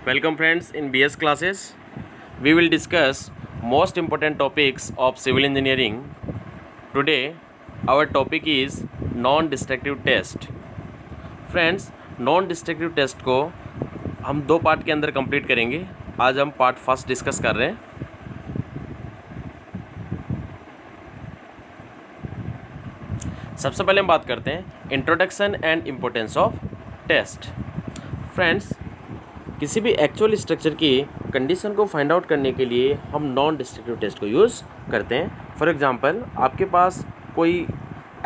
Welcome friends in BS classes. We will discuss most important topics of civil engineering. Today our topic is non-destructive test. Friends, non-destructive test को हम दो part के अंदर complete करेंगे. आज हम part first discuss कर रहे हैं. सबसे पहले हम बात करते हैं introduction and importance of test. Friends, किसी भी एक्चुअल स्ट्रक्चर की कंडीशन को फाइंड आउट करने के लिए हम नॉन डिस्ट्रक्टिव टेस्ट को यूज़ करते हैं. फॉर एग्जांपल, आपके पास कोई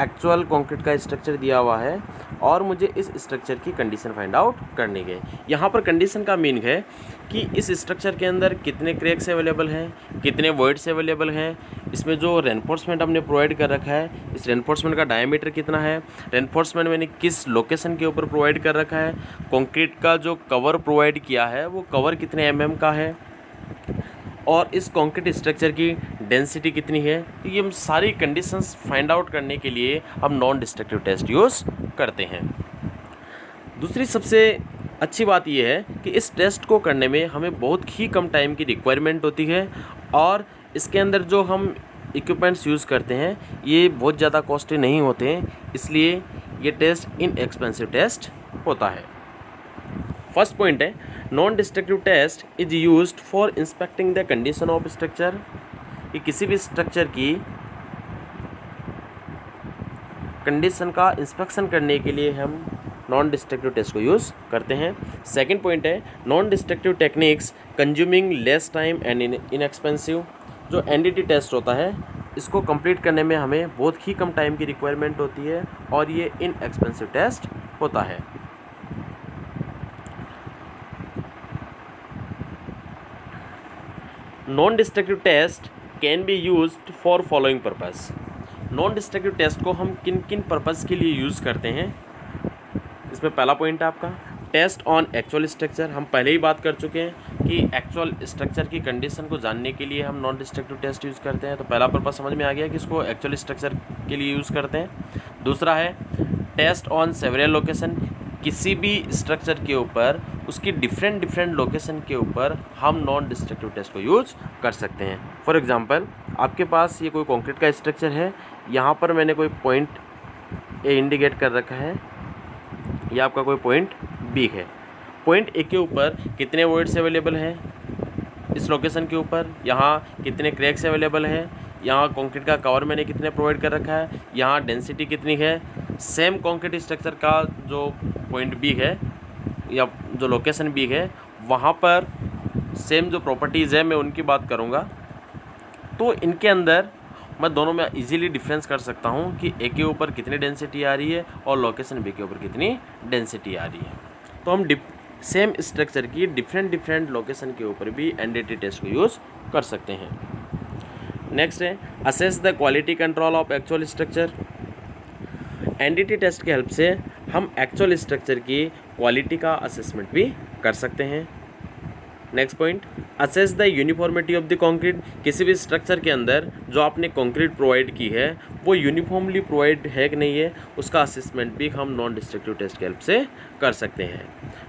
एक्चुअल कंक्रीट का स्ट्रक्चर दिया हुआ है और मुझे इस स्ट्रक्चर की कंडीशन फाइंड आउट करनी है. यहाँ पर कंडीशन का मीनिंग है कि इस स्ट्रक्चर के अंदर कितने क्रैक्स अवेलेबल हैं, कितने वॉइड्स अवेलेबल हैं, इसमें जो रेनफोर्समेंट हमने प्रोवाइड कर रखा है इस रेनफोर्समेंट का डायमीटर कितना है, रेनफोर्समेंट मैंने किस लोकेशन के ऊपर प्रोवाइड कर रखा है, कंक्रीट का जो कवर प्रोवाइड किया है वो कवर कितने एमएम का है और इस कंक्रीट स्ट्रक्चर की डेंसिटी कितनी है. तो ये हम सारी कंडीशंस फाइंड आउट करने के लिए हम नॉन डिस्ट्रक्टिव टेस्ट यूज़ करते हैं. दूसरी सबसे अच्छी बात यह है कि इस टेस्ट को करने में हमें बहुत ही कम टाइम की रिक्वायरमेंट होती है और इसके अंदर जो हम इक्विपमेंट्स यूज़ करते हैं ये बहुत ज़्यादा कॉस्टली नहीं होते हैं, इसलिए ये टेस्ट इनएक्सपेंसिव टेस्ट होता है. फर्स्ट पॉइंट है non destructive test is used for inspecting the condition of structure. कि किसी भी स्ट्रक्चर की कंडीशन का इंस्पेक्शन करने के लिए हम नॉन डिस्ट्रक्टिव टेस्ट को यूज़ करते हैं. सेकंड पॉइंट है non destructive techniques consuming less time and inexpensive. जो एनडीटी टेस्ट होता है इसको कंप्लीट करने में हमें बहुत ही कम टाइम की रिक्वायरमेंट होती है और ये इनएक्सपेंसिव टेस्ट होता है. Non destructive test can be used for following purpose. Non destructive test को हम किन किन पर्पस के लिए यूज़ करते हैं. इसमें पहला पॉइंट है आपका टेस्ट ऑन एक्चुअल स्ट्रक्चर. हम पहले ही बात कर चुके हैं कि एक्चुअल स्ट्रक्चर की कंडीशन को जानने के लिए हम नॉन डिस्ट्रक्टिव टेस्ट यूज़ करते हैं. तो पहला पर्पस समझ में आ गया कि इसको एक्चुअल स्ट्रक्चर के लिए यूज़ करते हैं. दूसरा है टेस्ट ऑन सेवरल लोकेशन. किसी भी स्ट्रक्चर के ऊपर उसकी डिफरेंट लोकेशन के ऊपर हम नॉन डिस्ट्रक्टिव टेस्ट को यूज कर सकते हैं. फॉर एग्जांपल, आपके पास ये कोई कंक्रीट का स्ट्रक्चर है, यहाँ पर मैंने कोई पॉइंट ए इंडिकेट कर रखा है, या आपका कोई पॉइंट बी है. पॉइंट ए के ऊपर कितने वॉइड्स अवेलेबल हैं इस लोकेशन के ऊपर, यहाँ कितने क्रैक्स अवेलेबल हैं, यहाँ कंक्रीट का कवर मैंने कितने प्रोवाइड कर रखा है, यहाँ डेंसिटी कितनी है. सेम कंक्रीट स्ट्रक्चर का जो पॉइंट बी है या जो लोकेशन बी है वहाँ पर सेम जो प्रॉपर्टीज़ है मैं उनकी बात करूँगा. तो इनके अंदर मैं दोनों में इजीली डिफरेंस कर सकता हूँ कि ए के ऊपर कितनी डेंसिटी आ रही है और लोकेशन बी के ऊपर कितनी डेंसिटी आ रही है. तो हम सेम स्ट्रक्चर की डिफरेंट लोकेशन के ऊपर भी एनडीटी टेस्ट को यूज़ कर सकते हैं. नेक्स्ट है assess the quality control of actual structure. NDT test की हेल्प से हम एक्चुअल स्ट्रक्चर की क्वालिटी का असेसमेंट भी कर सकते हैं. Next point assess the uniformity of the concrete. किसी भी स्ट्रक्चर के अंदर जो आपने कंक्रीट प्रोवाइड की है वो यूनिफॉर्मली प्रोवाइड है कि नहीं है, उसका असेसमेंट भी हम नॉन डिस्ट्रक्टिव टेस्ट की हेल्प से कर सकते हैं.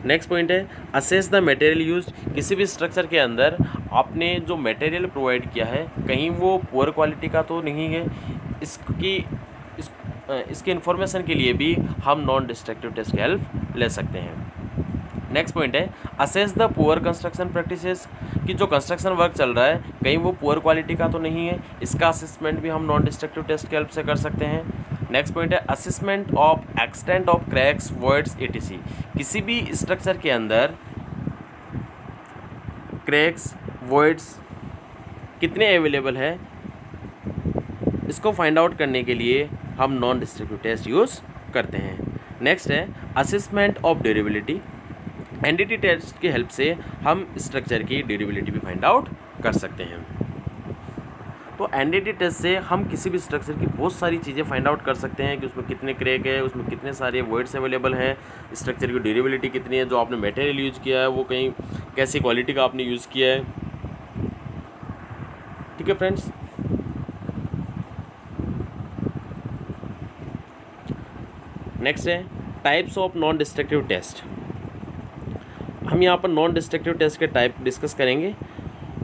नेक्स्ट पॉइंट है असेस द मटेरियल यूज. किसी भी स्ट्रक्चर के अंदर आपने जो मटेरियल प्रोवाइड किया है कहीं वो पुअर क्वालिटी का तो नहीं है, इसकी इन्फॉर्मेशन के लिए भी हम नॉन डिस्ट्रक्टिव टेस्ट की हेल्प ले सकते हैं. नेक्स्ट पॉइंट है assess the poor construction practices. कि जो कंस्ट्रक्शन वर्क चल रहा है कहीं वो पुअर क्वालिटी का तो नहीं है, इसका असेसमेंट भी हम नॉन डिस्ट्रक्टिव टेस्ट की हेल्प से कर सकते हैं. नेक्स्ट पॉइंट है assessment of extent of cracks voids etc. किसी भी स्ट्रक्चर के अंदर क्रैक्स वॉइड्स कितने अवेलेबल है इसको फाइंड आउट करने के लिए हम नॉन डिस्ट्रक्टिव टेस्ट यूज़ करते हैं. नेक्स्ट है assessment of durability. NDT test की हेल्प से हम स्ट्रक्चर की ड्यूरेबिलिटी भी फाइंड आउट कर सकते हैं. तो एनडीटी टेस्ट से हम किसी भी स्ट्रक्चर की बहुत सारी चीज़ें फाइंड आउट कर सकते हैं कि उसमें कितने क्रैक है, उसमें कितने सारे वॉइड्स अवेलेबल हैं, स्ट्रक्चर की ड्यूरेबिलिटी कितनी है, जो आपने मटेरियल यूज़ किया है वो कहीं कैसी क्वालिटी का आपने यूज़ किया है. ठीक है फ्रेंड्स. नेक्स्ट है types of non destructive test. हम यहाँ पर नॉन डिस्ट्रक्टिव टेस्ट के टाइप डिस्कस करेंगे।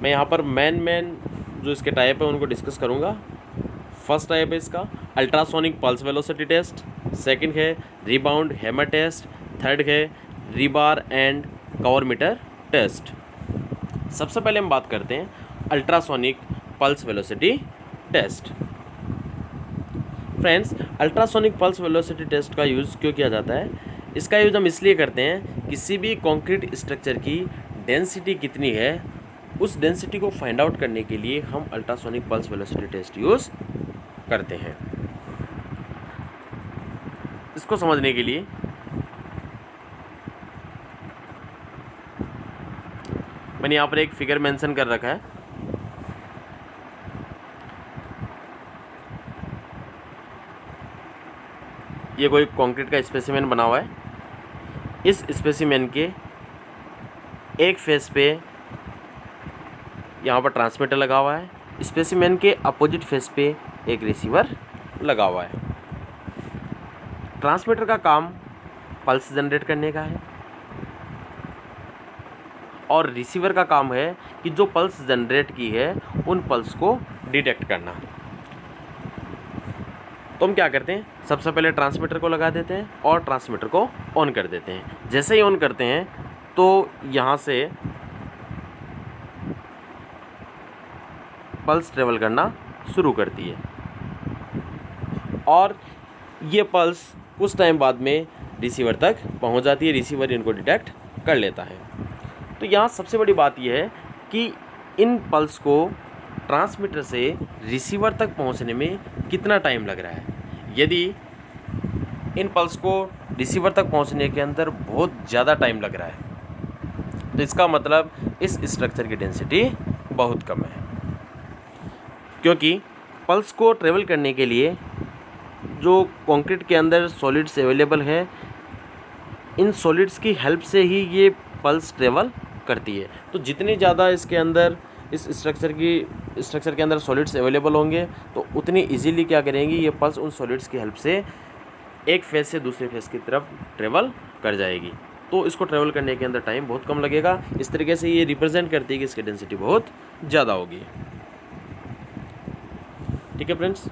मैं यहाँ पर मेन जो इसके टाइप है उनको डिस्कस करूँगा। फर्स्ट टाइप है इसका ultrasonic pulse velocity test, second है रिबाउंड हैमर टेस्ट, थर्ड है rebar and cover meter test. सबसे पहले हम बात करते हैं ultrasonic pulse velocity test. Friends, ultrasonic pulse velocity test का यूज़ क्यों किया जाता है? इसका यूज़ हम इसलिए करते हैं, किसी भी कंक्रीट स्ट्रक्चर की डेंसिटी कितनी है उस डेंसिटी को फाइंड आउट करने के लिए हम ultrasonic pulse velocity test use करते हैं। इसको समझने के लिए मैंने यहाँ पर एक फिगर मेंशन कर रखा है। ये कोई कंक्रीट का स्पेसिमेन बना हुआ है। इस स्पेसिमेन के एक फेस पे यहाँ पर ट्रांसमीटर लगा हुआ है, स्पेसिमेन के अपोजिट फेस पे एक रिसीवर लगा हुआ है। ट्रांसमीटर का काम पल्स जनरेट करने का है और रिसीवर का काम है कि जो पल्स जनरेट की है उन पल्स को डिटेक्ट करना। तो हम क्या करते हैं, सबसे पहले ट्रांसमीटर को लगा देते हैं और ट्रांसमीटर को ऑन कर देते हैं। जैसे ही ऑन करते हैं तो यहाँ से पल्स ट्रेवल करना शुरू करती है और ये पल्स कुछ टाइम बाद में रिसीवर तक पहुँच जाती है। रिसीवर इनको डिटेक्ट कर लेता है। तो यहाँ सबसे बड़ी बात यह है कि इन पल्स को ट्रांसमीटर से रिसीवर तक पहुँचने में कितना टाइम लग रहा है। यदि इन पल्स को रिसीवर तक पहुँचने के अंदर बहुत ज़्यादा टाइम लग रहा है तो इसका मतलब इस स्ट्रक्चर की डेंसिटी बहुत कम है, क्योंकि पल्स को ट्रेवल करने के लिए जो कंक्रीट के अंदर सॉलिड्स अवेलेबल है, इन सॉलिड्स की हेल्प से ही ये पल्स ट्रेवल करती है। तो जितने ज़्यादा इसके अंदर इस स्ट्रक्चर के अंदर सॉलिड्स अवेलेबल होंगे तो उतनी इजीली क्या करेंगी, ये पल्स उन सॉलिड्स की हेल्प से एक फेस से दूसरे फेस की तरफ ट्रेवल कर जाएगी। तो इसको ट्रेवल करने के अंदर टाइम बहुत कम लगेगा। इस तरीके से ये रिप्रेजेंट करती है कि इसकी डेंसिटी बहुत ज़्यादा होगी। ठीक है फ्रेंड्स।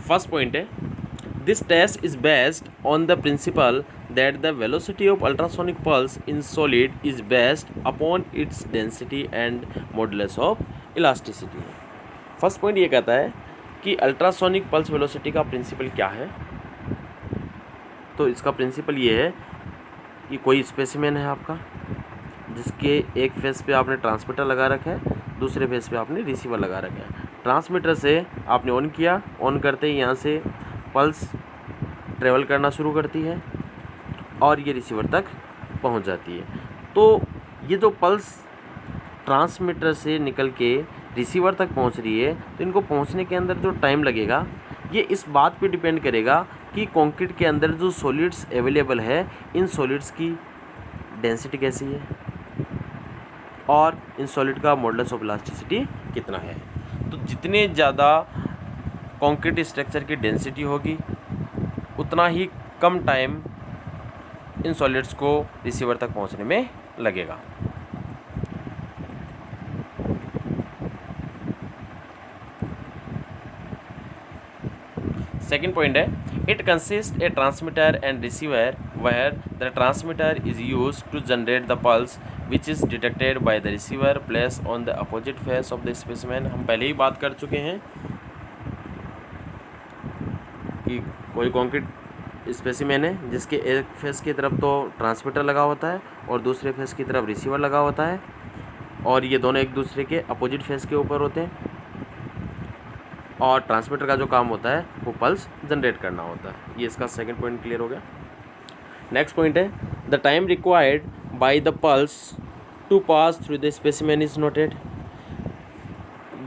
फर्स्ट पॉइंट है, this test is based on the principle that the velocity of ultrasonic pulse in solid is based upon its density and modulus of elasticity. First point ये कहता है कि अल्ट्रासोनिक पल्स वेलोसिटी का principle क्या है। तो इसका प्रिंसिपल ये है कि कोई स्पेसिमेन है आपका जिसके एक फेस पे आपने ट्रांसमीटर लगा रखा है, दूसरे फेस पे आपने रिसीवर लगा रखा है। ट्रांसमीटर से आपने ऑन किया, ऑन करते ही यहाँ से पल्स ट्रेवल करना शुरू करती है और ये रिसीवर तक पहुँच जाती है। तो ये जो पल्स ट्रांसमीटर से निकल के रिसीवर तक पहुँच रही है तो इनको पहुँचने के अंदर जो टाइम लगेगा ये इस बात पे डिपेंड करेगा कि कंक्रीट के अंदर जो सॉलिड्स अवेलेबल है इन सॉलिड्स की डेंसिटी कैसी है और इन सॉलिड का मॉडुलस ऑफ इलास्टिसिटी कितना है। तो जितने ज़्यादा कंक्रीट स्ट्रक्चर की डेंसिटी होगी उतना ही कम टाइम इन सॉलिड्स को रिसीवर तक पहुंचने में लगेगा। सेकंड पॉइंट है, it consist A transmitter and receiver where the transmitter is used to generate the pulse which is detected by the receiver placed on the opposite face of the specimen। हम पहले ही बात कर चुके हैं कि कोई concrete specimen है जिसके एक फेस की तरफ तो ट्रांसमीटर लगा होता है और दूसरे फेस की तरफ रिसीवर लगा होता है और ये दोनों एक दूसरे के अपोजिट फेस के ऊपर होते हैं और ट्रांसमीटर का जो काम होता है वो पल्स जनरेट करना होता है। ये इसका सेकंड पॉइंट क्लियर हो गया। नेक्स्ट पॉइंट है, the time required by the pulse to pass through the specimen is noted.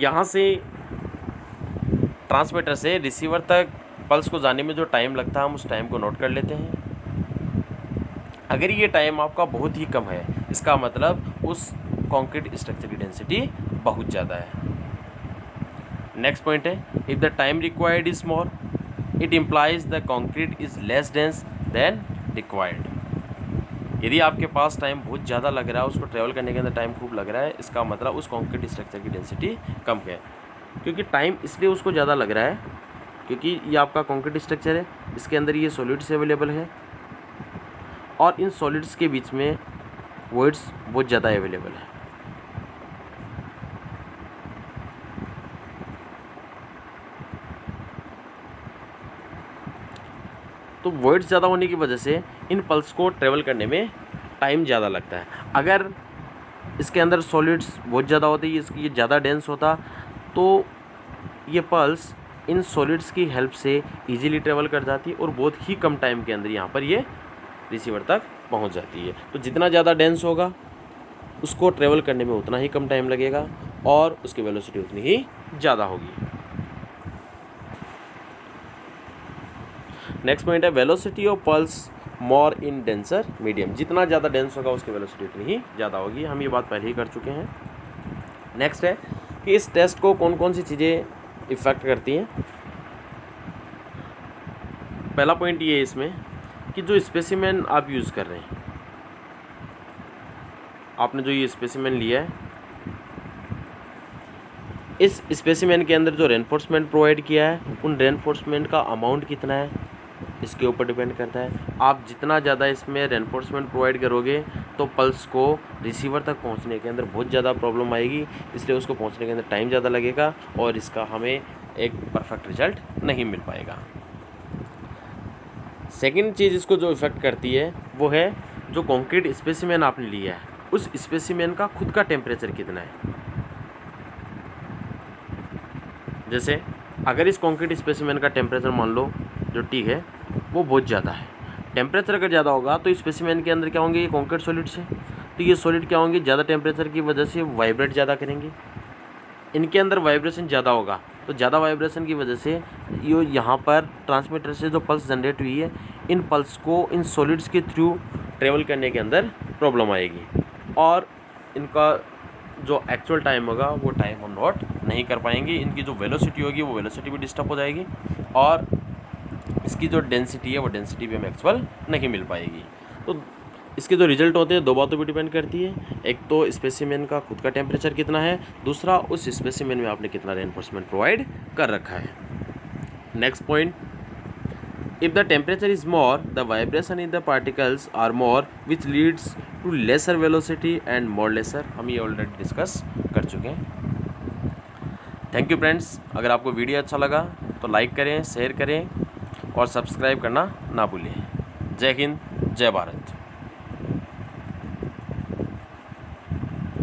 यहाँ से ट्रांसमीटर से रिसीवर तक पल्स को जाने में जो टाइम लगता है हम उस टाइम को नोट कर लेते हैं। अगर ये टाइम आपका बहुत ही कम है इसका मतलब उस कंक्रीट स्ट्रक्चर की डेंसिटी बहुत ज़्यादा है। नेक्स्ट पॉइंट है, if the time required is more, it implies the concrete is less dense then required. यदि आपके पास टाइम बहुत ज़्यादा लग रहा है, उसको ट्रेवल करने के अंदर टाइम खूब लग रहा है, इसका मतलब उस कॉन्क्रीट स्ट्रक्चर की डेंसिटी कम है। क्योंकि टाइम इसलिए उसको ज़्यादा लग रहा है क्योंकि ये आपका कॉन्क्रीट स्ट्रक्चर है, इसके अंदर ये सॉलिड्स अवेलेबल है और इन सॉलिड्स के बीच में वॉइड्स बहुत ज़्यादा अवेलेबल है। तो वॉइड्स ज़्यादा होने की वजह से इन पल्स को ट्रेवल करने में टाइम ज़्यादा लगता है। अगर इसके अंदर सॉलिड्स बहुत ज़्यादा होते, ये ज़्यादा डेंस होता, तो ये पल्स इन सॉलिड्स की हेल्प से इजीली ट्रेवल कर जाती और बहुत ही कम टाइम के अंदर यहाँ पर ये रिसीवर तक पहुँच जाती है। तो जितना ज़्यादा डेंस होगा उसको ट्रेवल करने में उतना ही कम टाइम लगेगा और उसकी वेलोसिटी उतनी ही ज़्यादा होगी। नेक्स्ट पॉइंट है velocity of pulse more in denser medium. जितना ज़्यादा डेंस होगा उसकी वेलोसिटी उतनी ही ज़्यादा होगी। हम ये बात पहले ही कर चुके हैं। नेक्स्ट है कि इस टेस्ट को कौन कौन सी चीज़ें इफ़ेक्ट करती हैं। पहला पॉइंट ये है इसमें कि जो स्पेसिमेन आप यूज़ कर रहे हैं, आपने जो ये स्पेसिमेन लिया है, इस स्पेसिमेन के अंदर जो रेनफोर्समेंट प्रोवाइड किया है, उन रेनफोर्समेंट का अमाउंट कितना है इसके ऊपर डिपेंड करता है। आप जितना ज़्यादा इसमें रेनफोर्समेंट प्रोवाइड करोगे तो पल्स को रिसीवर तक पहुंचने के अंदर बहुत ज़्यादा प्रॉब्लम आएगी, इसलिए उसको पहुंचने के अंदर टाइम ज़्यादा लगेगा और इसका हमें एक परफेक्ट रिजल्ट नहीं मिल पाएगा। सेकंड चीज़ इसको जो इफ़ेक्ट करती है वो है जो कॉन्क्रीट स्पेसिमेन आपने लिया है, उस स्पेसिमेन का खुद का टेम्परेचर कितना है। जैसे अगर इस कॉन्क्रीट स्पेसिमेन का टेम्परेचर मान लो जो टी है वो बहुत ज़्यादा है, टेम्परेचर अगर ज़्यादा होगा तो स्पेसिमेन के अंदर क्या होंगे, ये कॉन्क्रीट सॉलिड्स है, तो ये सॉलिड क्या होंगे, ज़्यादा टेम्परेचर की वजह से वाइब्रेट ज़्यादा करेंगे, इनके अंदर वाइब्रेशन ज़्यादा होगा, तो ज़्यादा वाइब्रेशन की वजह से ये यहाँ पर ट्रांसमीटर से जो पल्स जनरेट हुई है, इन पल्स को इन सॉलिड्स के थ्रू ट्रेवल करने के अंदर प्रॉब्लम आएगी और इनका जो एक्चुअल टाइम होगा वो टाइम हम नोट नहीं कर पाएंगे। इनकी जो वेलोसिटी होगी वो वेलोसिटी भी डिस्टर्ब हो जाएगी और इसकी जो डेंसिटी है वो डेंसिटी भी हमें एक्चुअल नहीं मिल पाएगी। तो इसके जो रिजल्ट होते हैं दो बातों पे डिपेंड करती है, एक तो स्पेसिमेन का खुद का टेम्परेचर कितना है, दूसरा उस स्पेसिमेन में आपने कितना रेनफोर्समेंट प्रोवाइड कर रखा है। Next point, if the temperature is more the vibration in the particles are more which leads to lesser velocity and more lesser. हम ये ऑलरेडी डिस्कस कर चुके हैं। Thank you friends. अगर आपको वीडियो अच्छा लगा तो लाइक करें, शेयर करें और सब्सक्राइब करना ना भूलें। जय हिंद, जय भारत।